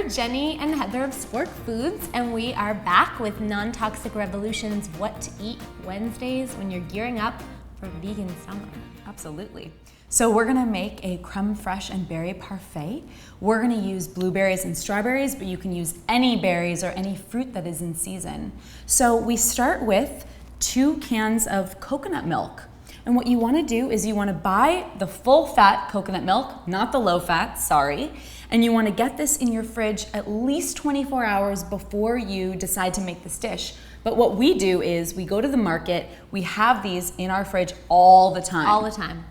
Jenny and Heather of Spork Foods, and we are back with Non-Toxic Revolution's What to Eat Wednesdays when you're gearing up for vegan summer. Absolutely. So we're gonna make a crème fraîche and berry parfait. We're gonna use blueberries and strawberries, but you can use any berries or any fruit that is in season. So we start with 2 cans of coconut milk. And what you wanna do is you wanna buy the full fat coconut milk, not the low fat, sorry. And you wanna get this in your fridge at least 24 hours before you decide to make this dish. But what we do is we go to the market, we have these in our fridge all the time. All the time.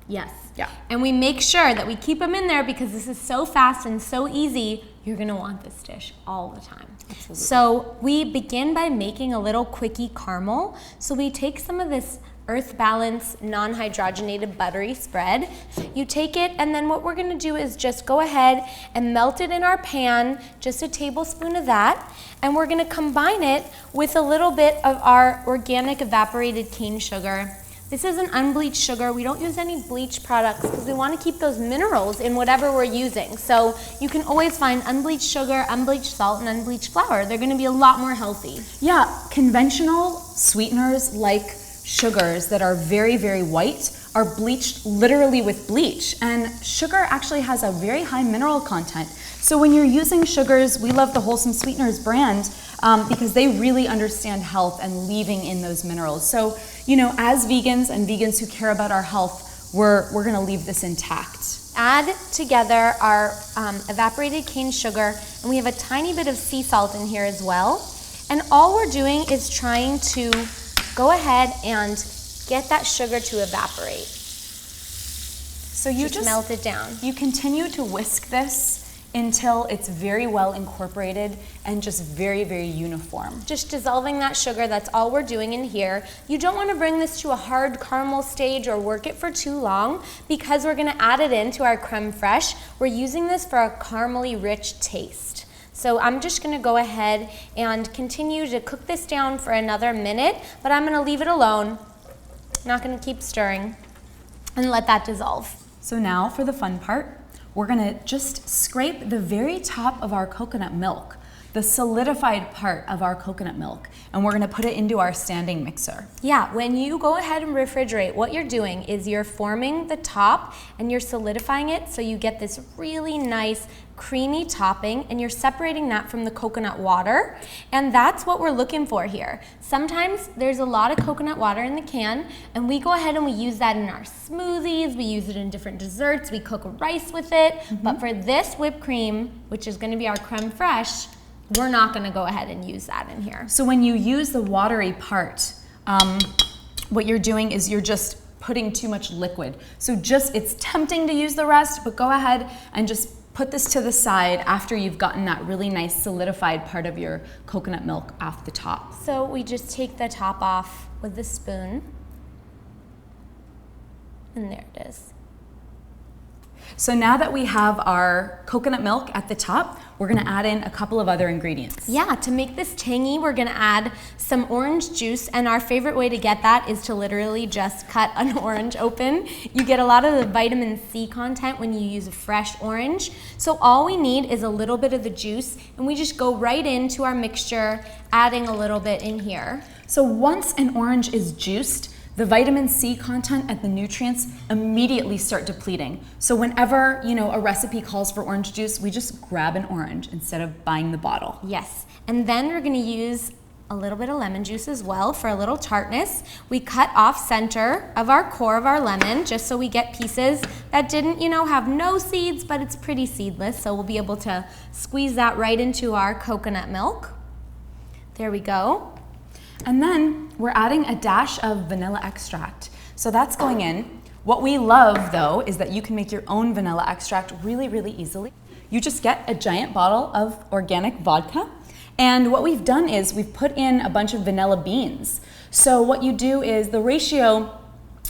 Yes. Yeah. And we make sure that we keep them in there because this is so fast and so easy, you're gonna want this dish all the time. Absolutely. So we begin by making a little quickie caramel. So we take some of this Earth Balance non-hydrogenated buttery spread. You take it, and then what we're gonna do is just go ahead and melt it in our pan, just a tablespoon of that, and we're gonna combine it with a little bit of our organic evaporated cane sugar. This is an unbleached sugar. We don't use any bleach products because we want to keep those minerals in whatever we're using. So you can always find unbleached sugar, unbleached salt, and unbleached flour. They're going to be a lot more healthy. Yeah, conventional sweeteners like sugars that are very, very white are bleached literally with bleach. And sugar actually has a very high mineral content. So when you're using sugars, we love the Wholesome Sweeteners brand because they really understand health and leaving in those minerals. So, you know, as vegans and vegans who care about our health, we're gonna leave this intact. Add together our evaporated cane sugar, and we have a tiny bit of sea salt in here as well. And all we're doing is trying to go ahead and get that sugar to evaporate. So you just melt it down. You continue to whisk this until it's very well incorporated and just very, very uniform. Just dissolving that sugar, that's all we're doing in here. You don't want to bring this to a hard caramel stage or work it for too long because we're going to add it into our crème fraîche. We're using this for a caramely rich taste. So I'm just gonna go ahead and continue to cook this down for another minute, but I'm gonna leave it alone. Not gonna keep stirring and let that dissolve. So now for the fun part, we're gonna just scrape the very top of our coconut milk, the solidified part of our coconut milk, and we're gonna put it into our standing mixer. Yeah, when you go ahead and refrigerate, what you're doing is you're forming the top and you're solidifying it so you get this really nice creamy topping, and you're separating that from the coconut water, and that's what we're looking for here. Sometimes there's a lot of coconut water in the can, and we go ahead and we use that in our smoothies, we use it in different desserts, we cook rice with it, but for this whipped cream, which is gonna be our crème fraîche, we're not gonna go ahead and use that in here. So when you use the watery part, what you're doing is you're just putting too much liquid. So it's tempting to use the rest, but go ahead and just put this to the side after you've gotten that really nice solidified part of your coconut milk off the top. So we just take the top off with the spoon, and there it is. So now that we have our coconut milk at the top, we're gonna add in a couple of other ingredients. Yeah, to make this tangy, we're gonna add some orange juice, and our favorite way to get that is to literally just cut an orange open. You get a lot of the vitamin C content when you use a fresh orange. So all we need is a little bit of the juice, and we just go right into our mixture, adding a little bit in here. So once an orange is juiced, the vitamin C content and the nutrients immediately start depleting. So whenever, you know, a recipe calls for orange juice, we just grab an orange instead of buying the bottle. Yes, and then we're gonna use a little bit of lemon juice as well for a little tartness. We cut off center of our core of our lemon just so we get pieces that didn't, you know, have no seeds, but it's pretty seedless. So we'll be able to squeeze that right into our coconut milk. There we go. And then we're adding a dash of vanilla extract. So that's going in. What we love though is that you can make your own vanilla extract really, really easily. You just get a giant bottle of organic vodka. And what we've done is we've put in a bunch of vanilla beans. So what you do is the ratio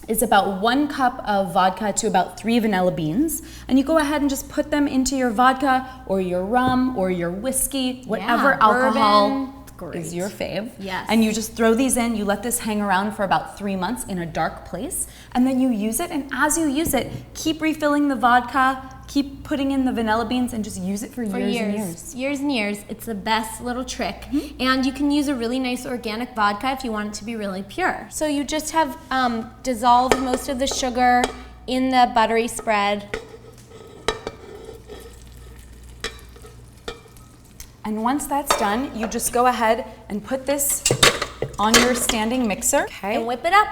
is about 1 cup of vodka to about 3 vanilla beans. And you go ahead and just put them into your vodka or your rum or your whiskey, whatever alcohol is your fave. Yes. And you just throw these in, you let this hang around for about 3 months in a dark place, and then you use it, and as you use it, keep refilling the vodka, keep putting in the vanilla beans and just use it for years and years. Years and years. It's the best little trick. And you can use a really nice organic vodka if you want it to be really pure. So you just have dissolved most of the sugar in the buttery spread. And once that's done, you just go ahead and put this on your standing mixer. Okay. And whip it up.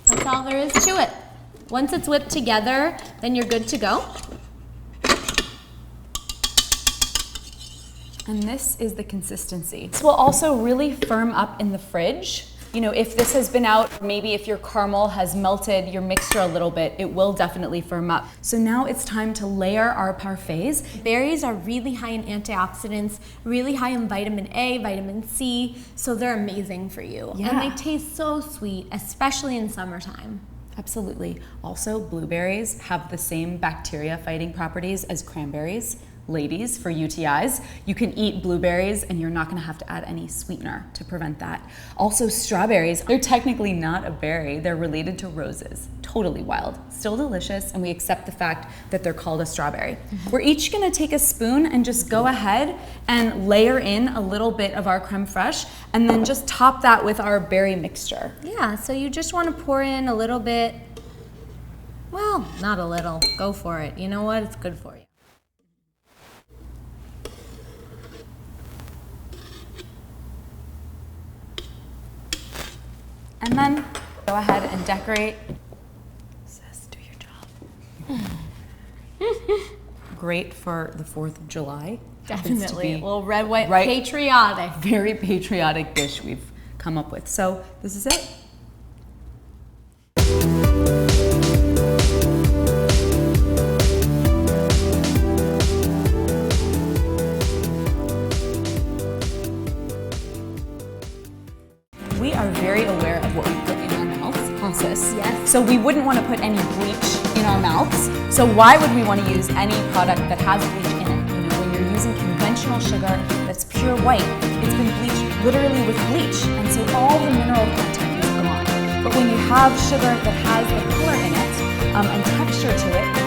That's all there is to it. Once it's whipped together, then you're good to go. And this is the consistency. This will also really firm up in the fridge. You know, if this has been out, maybe if your caramel has melted your mixture a little bit, it will definitely firm up. So now it's time to layer our parfaits. Berries are really high in antioxidants, really high in vitamin A, vitamin C, so they're amazing for you. Yeah. And they taste so sweet, especially in summertime. Absolutely. Also, blueberries have the same bacteria fighting properties as cranberries. Ladies, for UTIs, you can eat blueberries and you're not going to have to add any sweetener to prevent that. Also, strawberries, they're technically not a berry. They're related to roses. Totally wild. Still delicious, and we accept the fact that they're called a strawberry. We're each going to take a spoon and just go ahead and layer in a little bit of our crème fraîche and then just top that with our berry mixture. Yeah, so you just want to pour in a little bit. Well, not a little. Go for it. You know what? It's good for you. And then go ahead and decorate. Sis, do your job. Great for the 4th of July. Definitely. A little red, white, right, patriotic. Very patriotic dish we've come up with. So this is it. We are very aware of what we put in our mouths, sis. Yes. So we wouldn't want to put any bleach in our mouths. So why would we want to use any product that has bleach in it? You know, when you're using conventional sugar that's pure white, it's been bleached literally with bleach, and so all the mineral content is gone. But when you have sugar that has the color in it and texture to it,